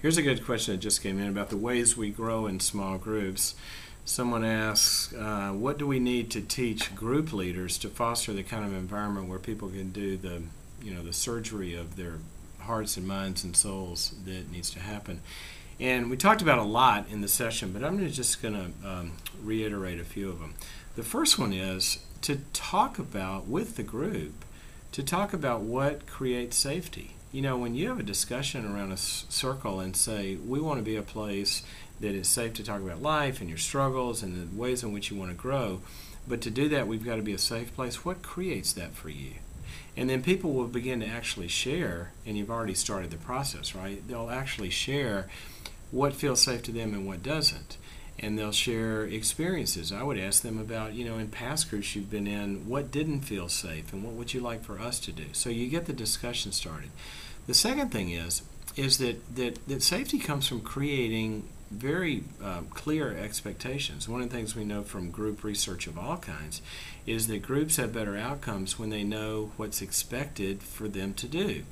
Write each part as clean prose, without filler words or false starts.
Here's a good question that just came in about the ways we grow in small groups. Someone asks, what do we need to teach group leaders to foster the kind of environment where people can do the surgery of their hearts and minds and souls that needs to happen? And we talked about a lot in the session, but I'm just going to reiterate a few of them. The first one is to talk about, with the group, to talk about what creates safety. When you have a discussion around a circle and say, we want to be a place that is safe to talk about life and your struggles and the ways in which you want to grow, but to do that, we've got to be a safe place. What creates that for you? And then people will begin to actually share, and you've already started the process, right? They'll actually share what feels safe to them and what doesn't. And they'll share experiences. I would ask them about, in past groups you've been in, what didn't feel safe and what would you like for us to do? So you get the discussion started. The second thing is that safety comes from creating very clear expectations. One of the things we know from group research of all kinds is that groups have better outcomes when they know what's expected for them to do.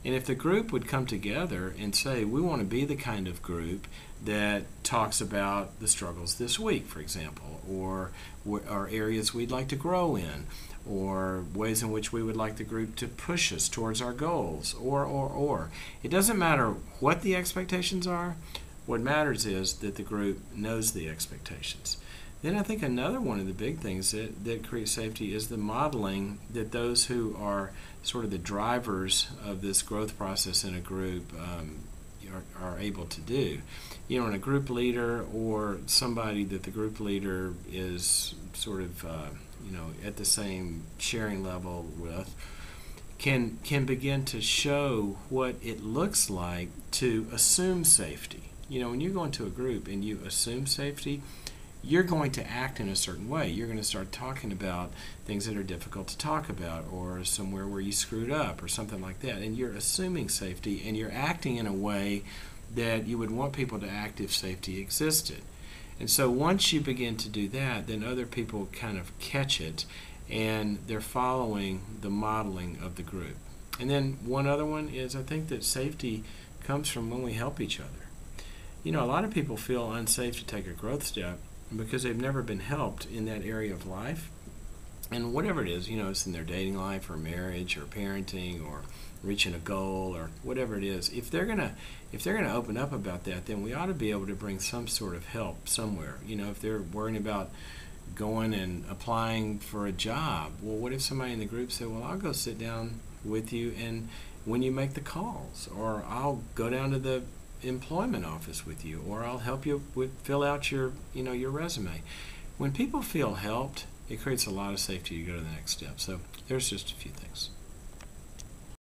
And if the group would come together and say, we want to be the kind of group that talks about the struggles this week, for example, or areas we'd like to grow in, or ways in which we would like the group to push us towards our goals, or. It doesn't matter what the expectations are. What matters is that the group knows the expectations. Then I think another one of the big things that creates safety is the modeling that those who are sort of the drivers of this growth process in a group are able to do. And a group leader or somebody that the group leader is sort of at the same sharing level with can begin to show what it looks like to assume safety. When you go into a group and you assume safety, you're going to act in a certain way. You're going to start talking about things that are difficult to talk about, or somewhere where you screwed up or something like that. And you're assuming safety, and you're acting in a way that you would want people to act if safety existed. And so once you begin to do that, then other people kind of catch it, and they're following the modeling of the group. And then one other one is, I think that safety comes from when we help each other. A lot of people feel unsafe to take a growth step because they've never been helped in that area of life. And whatever it is, it's in their dating life or marriage or parenting or reaching a goal or whatever it is. If they're gonna open up about that, then we ought to be able to bring some sort of help somewhere. If they're worrying about going and applying for a job, well, what if somebody in the group said, well, I'll go sit down with you and when you make the calls, or I'll go down to the employment office with you, or I'll help you fill out your resume. When people feel helped, it creates a lot of safety to go to the next step. So there's just a few things.